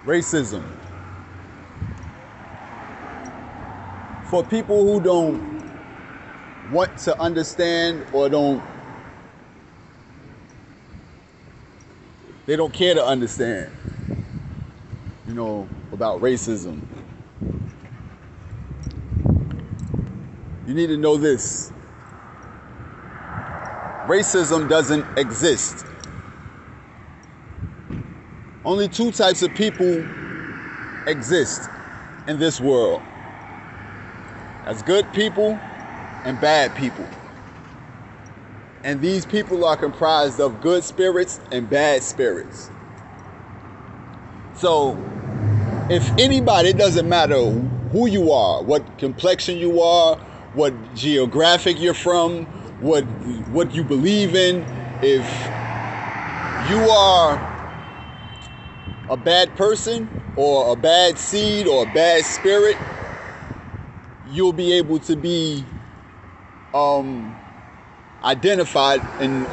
Racism. For people who don't want to understand or they don't care to understand, about racism. You need to know this. Racism doesn't exist. Only two types of people exist in this world. That's good people and bad people. And these people are comprised of good spirits and bad spirits. So, if anybody, it doesn't matter who you are, what complexion you are, what geographic you're from, what you believe in, if you are a bad person or a bad seed or a bad spirit, you'll be able to be identified, and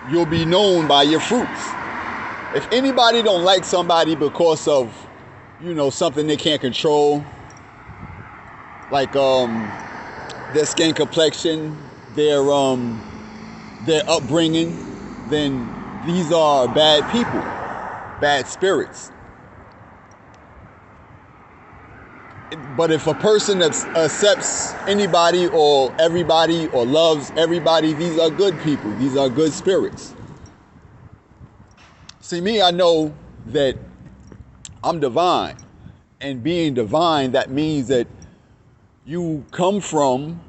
you'll be known by your fruits. If anybody don't like somebody because of something they can't control, like their skin complexion, their upbringing, then these are bad people, bad spirits. But if a person accepts anybody or everybody or loves everybody, these are good people. These are good spirits. See, me, I know that I'm divine. And being divine, that means that you come from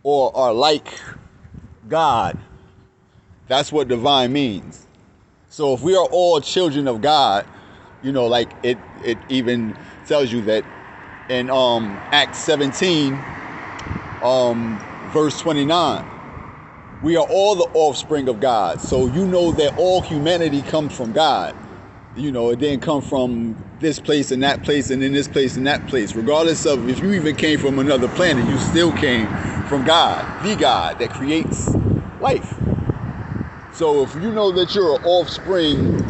or are like God. That's what divine means. So if we are all children of God, like it even tells you that in Acts 17, verse 29. We are all the offspring of God. So that all humanity comes from God. It didn't come from this place and that place and then this place and that place. Regardless of if you even came from another planet, you still came from God, the God that creates life. So if you know that you're an offspring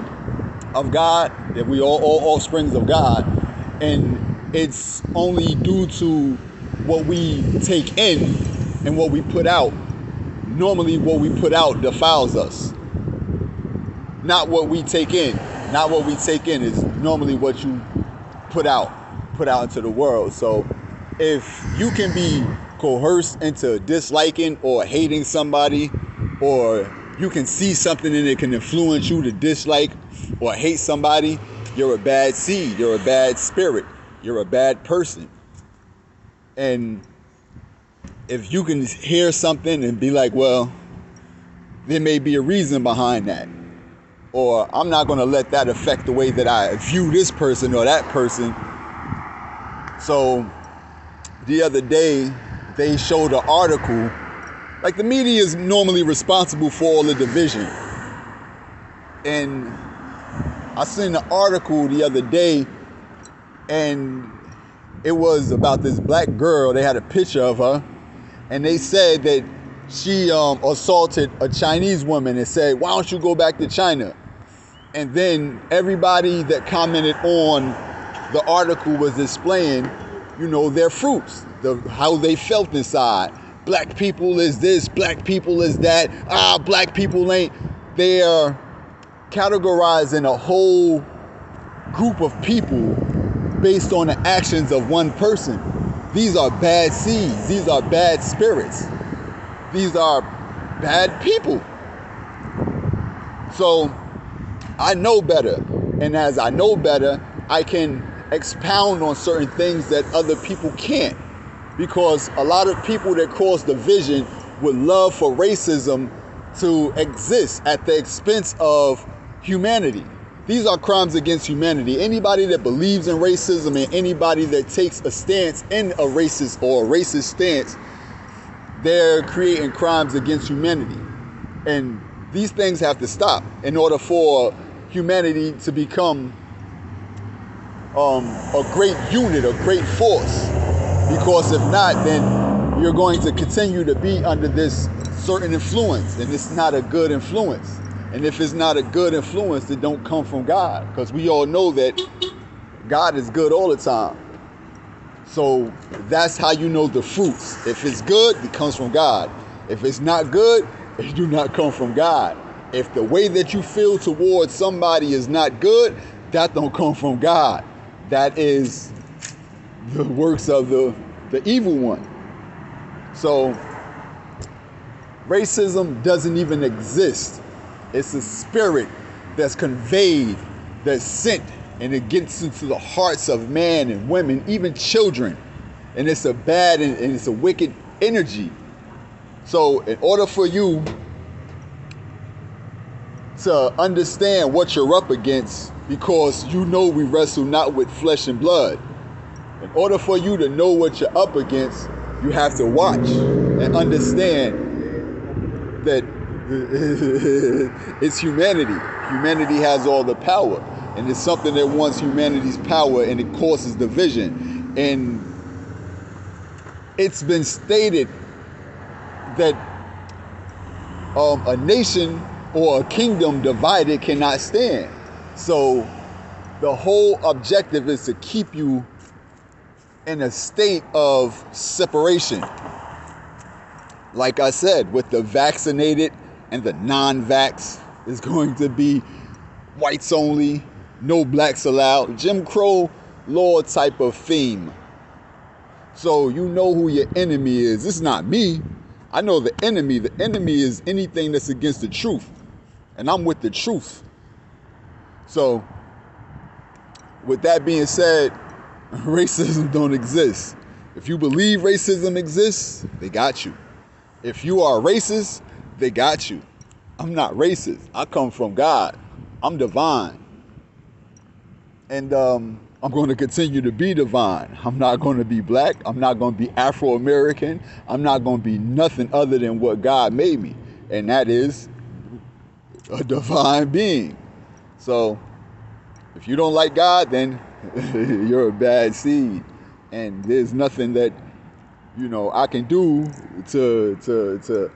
of God, that we are all offsprings of God, and it's only due to what we take in and what we put out. Normally what we put out defiles us. Not what we take in. Not what we take in is normally what you put out into the world. So if you can be coerced into disliking or hating somebody, or you can see something and it can influence you to dislike or hate somebody, you're a bad seed, you're a bad spirit, you're a bad person. And if you can hear something and be like, well, there may be a reason behind that, or I'm not going to let that affect the way that I view this person or that person. So the other day they showed an article, like the media is normally responsible for all the division, and I seen an article the other day, and it was about this black girl. They had a picture of her, and they said that she assaulted a Chinese woman and said, why don't you go back to China? And then everybody that commented on the article was displaying, their fruits, how they felt inside. Black people is this, black people is that. Black people ain't. They are categorizing a whole group of people based on the actions of one person. These are bad seeds. These are bad spirits. These are bad people. So I know better. And as I know better, I can expound on certain things that other people can't. Because a lot of people that cause division would love for racism to exist at the expense of humanity. These are crimes against humanity. Anybody that believes in racism and anybody that takes a stance in a racist or a racist stance, they're creating crimes against humanity. And these things have to stop in order for humanity to become a great unit, a great force. Because if not, then you're going to continue to be under this certain influence, and it's not a good influence. And if it's not a good influence, it don't come from God. Because we all know that God is good all the time. So that's how you know the fruits. If it's good, it comes from God. If it's not good, it do not come from God. If the way that you feel towards somebody is not good, that don't come from God. That is the works of the evil one. So racism doesn't even exist. It's a spirit that's conveyed, that's sent, and it gets into the hearts of man and women, even children. And it's a bad and it's a wicked energy. So in order for you to understand what you're up against, because you know we wrestle not with flesh and blood, in order for you to know what you're up against, you have to watch and understand that it's humanity. Humanity has all the power, and it's something that wants humanity's power, and it causes division. And it's been stated that a nation or a kingdom divided cannot stand. So the whole objective is to keep you in a state of separation. Like I said, with the vaccinated and the non-vax, is going to be whites only, no blacks allowed, Jim Crow law type of theme. So you know who your enemy is. It's not me. I know the enemy. The enemy is anything that's against the truth. And I'm with the truth. So with that being said, racism don't exist. If you believe racism exists, they got you. If you are racist, they got you. I'm not racist. I come from God. I'm divine. And I'm going to continue to be divine. I'm not going to be black. I'm not going to be Afro-American. I'm not going to be nothing other than what God made me. And that is a divine being. So if you don't like God, then you're a bad seed. And there's nothing that, I can do to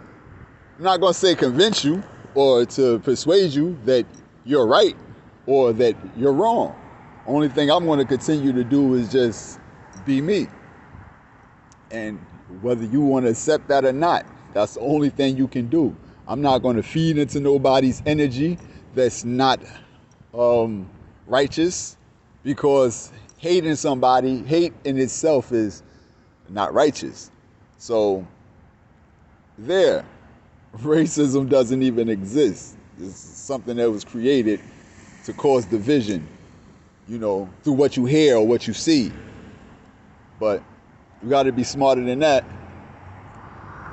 I'm not going to say convince you or to persuade you that you're right or that you're wrong. Only thing I'm going to continue to do is just be me. And whether you want to accept that or not, that's the only thing you can do. I'm not going to feed into nobody's energy that's not righteous, because hating somebody, hate in itself is not righteous. So racism doesn't even exist. It's something that was created to cause division, through what you hear or what you see. But you got to be smarter than that.